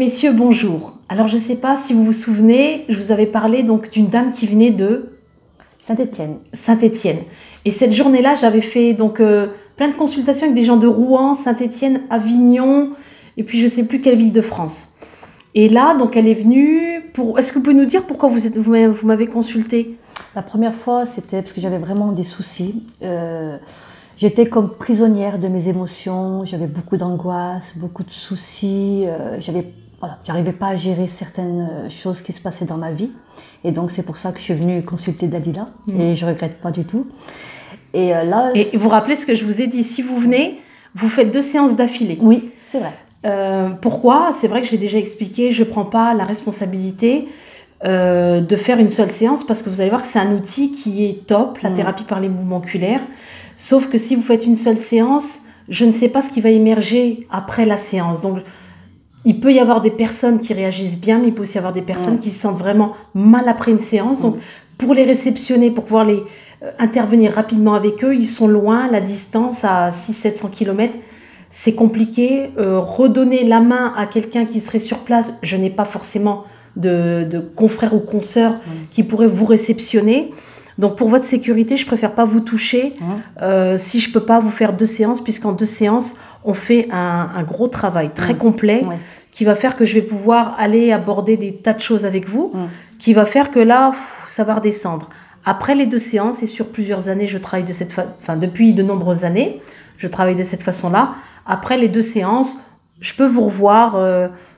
Messieurs, bonjour. Alors, je ne sais pas si vous vous souvenez, je vous avais parlé donc d'une dame qui venait de Saint-Étienne. Saint-Étienne. Et cette journée-là, j'avais fait donc plein de consultations avec des gens de Rouen, Saint-Étienne, Avignon, et puis je ne sais plus quelle ville de France. Et là, donc, elle est venue pour... Est-ce que vous pouvez nous dire pourquoi vous m'avez consulté? La première fois, c'était parce que j'avais vraiment des soucis. J'étais comme prisonnière de mes émotions, j'avais beaucoup d'angoisse, beaucoup de soucis, j'arrivais pas à gérer certaines choses qui se passaient dans ma vie. Et donc c'est pour ça que je suis venue consulter Dalila et je regrette pas du tout. Et là... Et vous vous rappelez ce que je vous ai dit, si vous venez, vous faites 2 séances d'affilée. Oui, c'est vrai. Pourquoi? C'est vrai que j'ai déjà expliqué, je ne prends pas la responsabilité de faire une seule séance parce que vous allez voir que c'est un outil qui est top, la thérapie par les mouvements oculaires. Sauf que si vous faites une seule séance, je ne sais pas ce qui va émerger après la séance. Donc, il peut y avoir des personnes qui réagissent bien, mais il peut aussi y avoir des personnes qui se sentent vraiment mal après une séance. Donc, pour les réceptionner, pour pouvoir les intervenir rapidement avec eux, ils sont loin, la distance à 600-700 km. C'est compliqué. Redonner la main à quelqu'un qui serait sur place, je n'ai pas forcément de confrères ou consoeurs qui pourraient vous réceptionner. Donc, pour votre sécurité, je préfère pas vous toucher si je peux pas vous faire 2 séances, puisqu'en 2 séances, on fait un gros travail très complet qui va faire que je vais pouvoir aller aborder des tas de choses avec vous, qui va faire que là, ça va redescendre. Après les 2 séances, et sur plusieurs années, je travaille de cette façon, enfin, depuis de nombreuses années, je travaille de cette façon-là. Après les 2 séances, je peux vous revoir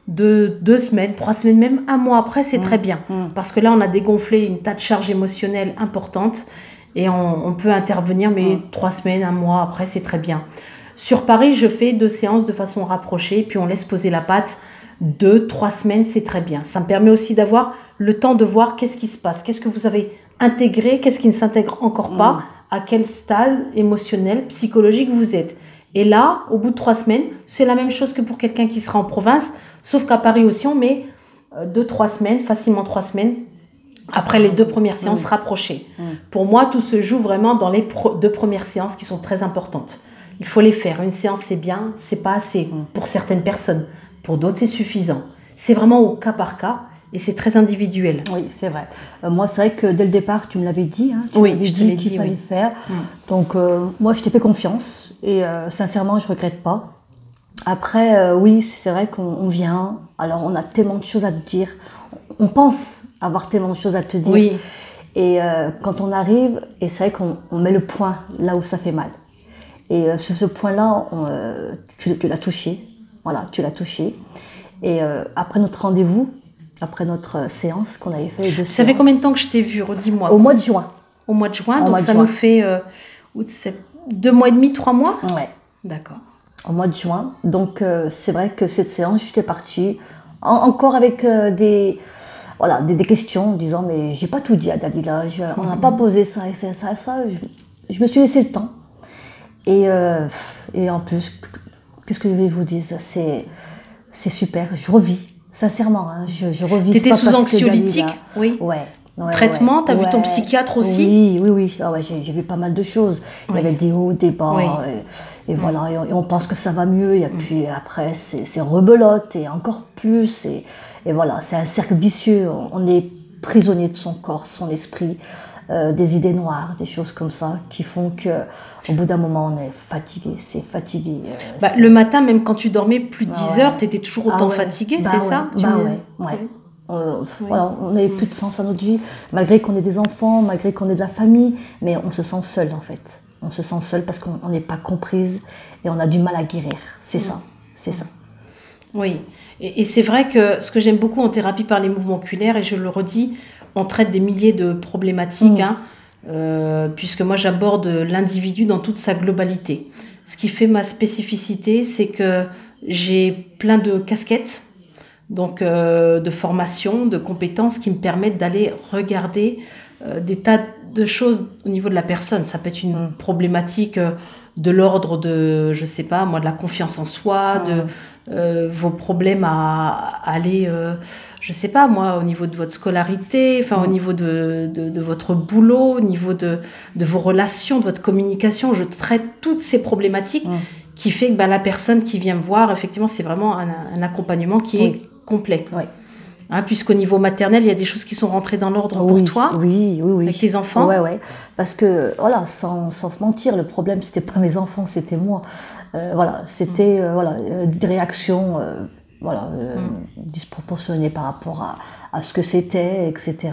2 semaines, 3 semaines, même 1 mois après, c'est très bien. Parce que là, on a dégonflé une tas de charges émotionnelles importantes et on peut intervenir, mais 3 semaines, 1 mois après, c'est très bien. Sur Paris, je fais 2 séances de façon rapprochée, puis on laisse poser la patte 2-3 semaines, c'est très bien. Ça me permet aussi d'avoir le temps de voir qu'est-ce qui se passe, qu'est-ce que vous avez intégré, qu'est-ce qui ne s'intègre encore pas, à quel stade émotionnel, psychologique vous êtes. Et là, au bout de 3 semaines, c'est la même chose que pour quelqu'un qui sera en province, sauf qu'à Paris aussi, on met 2-3 semaines, facilement 3 semaines, après les 2 premières séances rapprochées. Pour moi, tout se joue vraiment dans les 2 premières séances qui sont très importantes. Il faut les faire. Une séance, c'est bien, c'est pas assez pour certaines personnes. Pour d'autres, c'est suffisant. C'est vraiment au cas par cas et c'est très individuel. Oui, c'est vrai. Moi, c'est vrai que dès le départ, tu me l'avais dit. Hein, tu m'avais dit qu'il fallait faire. Donc, moi, je t'ai fait confiance et sincèrement, je regrette pas. Après, oui, c'est vrai qu'on vient. Alors, on a tellement de choses à te dire. On pense avoir tellement de choses à te dire. Oui. Et quand on arrive, et c'est vrai qu'on met le point là où ça fait mal. Et sur ce point-là, tu l'as touché. Voilà, tu l'as touché. Et après notre rendez-vous, après notre séance qu'on avait fait, 2 séances. Ça fait combien de temps que je t'ai vu? Redis-moi. Au mois de juin. Au mois de juin, donc ça nous fait 2 mois et demi, 3 mois? Ouais. D'accord. Au mois de juin. Donc c'est vrai que cette séance, j'étais partie encore avec des questions, en disant mais j'ai pas tout dit à Dalila, on n'a pas posé ça. Je me suis laissé le temps. Et en plus, qu'est-ce que je vais vous dire, c'est super, je revis, sincèrement, hein, je revis. Tu étais sous anxiolytique? Oui. Ouais. Traitement, tu as vu ton psychiatre aussi? Oui. Ah ouais, j'ai vu pas mal de choses. Il y avait des hauts, des bas, et voilà, et on pense que ça va mieux, et puis après, c'est rebelote, et encore plus, et voilà, c'est un cercle vicieux, on est prisonnier de son corps, de son esprit, des idées noires, des choses comme ça, qui font qu'au bout d'un moment, on est fatigué, c'est fatigué. Le matin, même quand tu dormais plus de 10 heures, tu étais toujours autant fatigué, c'est ça? Voilà, on n'avait plus de sens à notre vie, malgré qu'on ait des enfants, malgré qu'on ait de la famille, mais on se sent seul en fait. On se sent seul parce qu'on n'est pas comprise et on a du mal à guérir. C'est ça, c'est ça. Oui, et c'est vrai que ce que j'aime beaucoup en thérapie par les mouvements oculaires, et je le redis, on traite des milliers de problématiques, puisque moi j'aborde l'individu dans toute sa globalité. Ce qui fait ma spécificité, c'est que j'ai plein de casquettes, donc de formation, de compétences qui me permettent d'aller regarder des tas de choses au niveau de la personne. Ça peut être une problématique de l'ordre de, je sais pas, moi, de la confiance en soi, vos problèmes à aller, je sais pas, moi, au niveau de votre scolarité, enfin, au niveau de votre boulot, au niveau de vos relations, de votre communication. Je traite toutes ces problématiques qui fait que la personne qui vient me voir, effectivement, c'est vraiment un accompagnement qui est complet. Oui. Hein, puisqu'au niveau maternel, il y a des choses qui sont rentrées dans l'ordre pour toi, oui. avec tes enfants. Ouais. Parce que, voilà, sans se mentir, le problème, c'était pas mes enfants, c'était moi. C'était des réactions disproportionnées par rapport à ce que c'était, etc.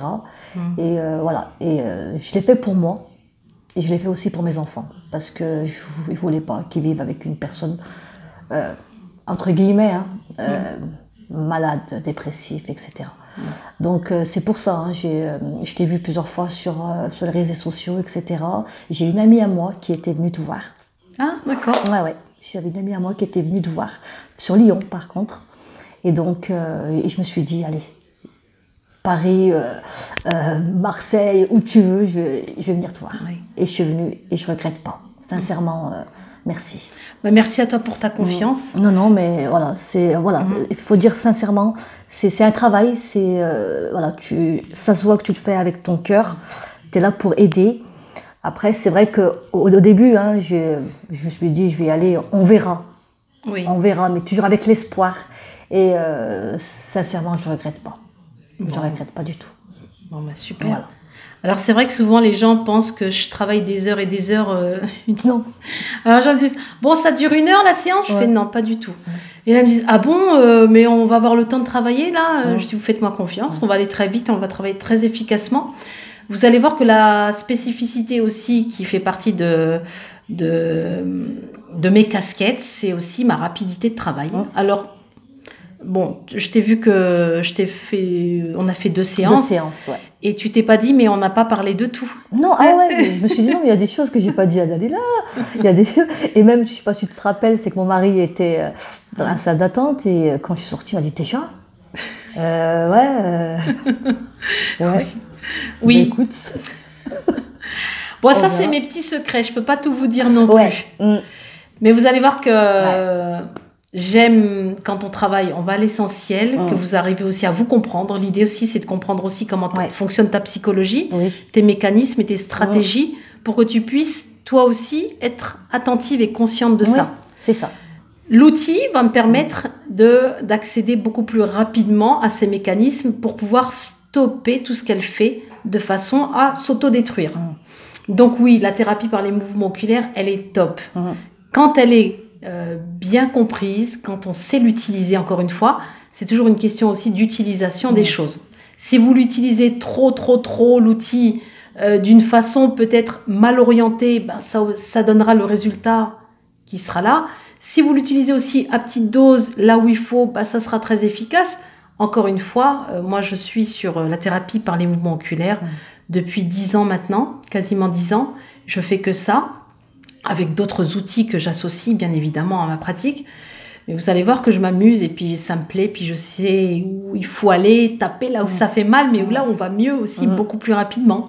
Et je l'ai fait pour moi, et je l'ai fait aussi pour mes enfants, parce que je ne voulais pas qu'ils vivent avec une personne, entre guillemets, malade, dépressif, etc. Donc c'est pour ça, je t'ai vu plusieurs fois sur les réseaux sociaux, etc. J'ai une amie à moi qui était venue te voir. Ah, d'accord. Ouais. J'avais une amie à moi qui était venue te voir, sur Lyon par contre. Et donc, et je me suis dit, allez, Paris, Marseille, où tu veux, je vais venir te voir. Oui. Et je suis venue et je ne regrette pas. Sincèrement, merci. Merci à toi pour ta confiance. Non, mais voilà, il faut dire sincèrement, c'est un travail, ça se voit que tu le fais avec ton cœur, tu es là pour aider. Après, c'est vrai qu'au début, je me suis dit, je vais y aller, on verra. Oui. On verra, mais toujours avec l'espoir. Et sincèrement, je ne regrette pas. Je ne regrette pas du tout. Bon, super. Voilà. Alors, c'est vrai que souvent, les gens pensent que je travaille des heures et des heures. Non. Alors, les gens me disent, bon, ça dure 1 heure la séance? Je fais non, pas du tout. Et là, ils me disent, ah bon, mais on va avoir le temps de travailler là? Je dis, vous faites-moi confiance, on va aller très vite, on va travailler très efficacement. Vous allez voir que la spécificité aussi qui fait partie de mes casquettes, c'est aussi ma rapidité de travail. Alors, bon, je t'ai vu que on a fait 2 séances. 2 séances, ouais. Et tu t'es pas dit, mais on n'a pas parlé de tout. Non, mais je me suis dit, non, mais il y a des choses que j'ai pas dit à Dalila. Et même, je sais pas si tu te rappelles, c'est que mon mari était dans la salle d'attente et quand je suis sortie, il m'a dit, déjà ouais. Oui. Mais écoute. Bon, ça, c'est mes petits secrets. Je peux pas tout vous dire non plus. Mais vous allez voir que j'aime quand on travaille, on va à l'essentiel, que vous arrivez aussi à vous comprendre. L'idée aussi, c'est de comprendre aussi comment fonctionne ta psychologie, tes mécanismes et tes stratégies pour que tu puisses, toi aussi, être attentive et consciente de ça. C'est ça. L'outil va me permettre d'accéder beaucoup plus rapidement à ces mécanismes pour pouvoir stopper tout ce qu'elle fait de façon à s'autodétruire. Donc oui, la thérapie par les mouvements oculaires, elle est top. Quand elle est bien comprise, quand on sait l'utiliser, encore une fois, c'est toujours une question aussi d'utilisation des choses. Si vous l'utilisez trop l'outil d'une façon peut-être mal orientée, ça donnera le résultat qui sera là. Si vous l'utilisez aussi à petite dose, là où il faut, ça sera très efficace. Encore une fois, moi je suis sur la thérapie par les mouvements oculaires depuis 10 ans maintenant, quasiment 10 ans. Je fais que ça, avec d'autres outils que j'associe bien évidemment à ma pratique. Mais vous allez voir que je m'amuse et puis ça me plaît, puis je sais où il faut aller, taper là où ça fait mal, mais où là on va mieux aussi, beaucoup plus rapidement.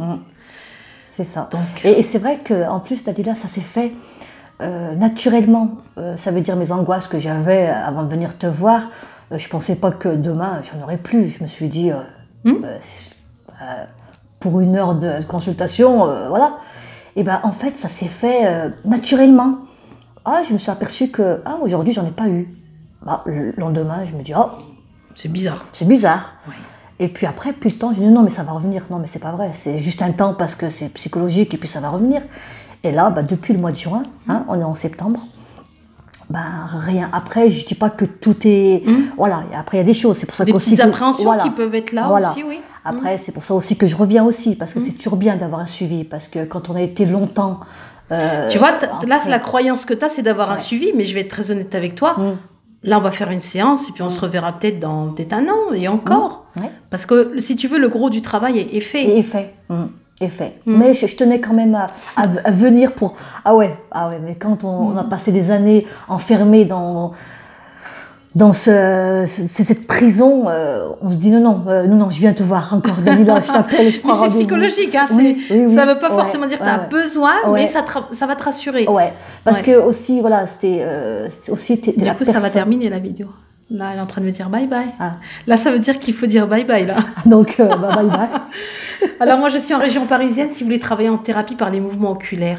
C'est ça. Donc, et c'est vrai qu'en plus, Dalila, ça s'est fait naturellement. Ça veut dire mes angoisses que j'avais avant de venir te voir. Je ne pensais pas que demain, j'en aurais plus. Je me suis dit, pour 1 heure de consultation, voilà. Et en fait, ça s'est fait naturellement. Je me suis aperçue que aujourd'hui, j'en ai pas eu. Le lendemain, je me dis, c'est bizarre. C'est bizarre. Oui. Et puis après, plus le temps, je me dis, non, mais ça va revenir. Non, mais c'est pas vrai. C'est juste un temps parce que c'est psychologique et puis ça va revenir. Et là, depuis le mois de juin, on est en septembre, rien. Après, je dis pas que tout est... Voilà, après il y a des choses. C'est pour ça des qu'aussi... petites appréhensions qui peuvent être là aussi, oui. Après, c'est pour ça aussi que je reviens aussi, parce que c'est toujours bien d'avoir un suivi, parce que quand on a été longtemps... tu vois, là, la croyance que tu as, c'est d'avoir un suivi, mais je vais être très honnête avec toi. Là, on va faire une séance, et puis on se reverra peut-être dans peut-être 1 an, et encore. Parce que, si tu veux, le gros du travail est fait. Et est fait. Mais je tenais quand même à venir pour... Ah ouais, mais quand on a passé des années enfermés dans cette prison, on se dit non, je viens te voir encore, Dalila, je t'appelle, je prends rendez-vous. C'est psychologique, hein, ça ne veut pas forcément dire que tu as besoin, mais ça va te rassurer. Parce que aussi, voilà, c'était aussi... Du coup, ça va terminer la vidéo. Là, elle est en train de me dire bye bye. Là, ça veut dire qu'il faut dire bye bye, là. Donc, bye bye. Alors, moi, je suis en région parisienne. Si vous voulez travailler en thérapie par les mouvements oculaires,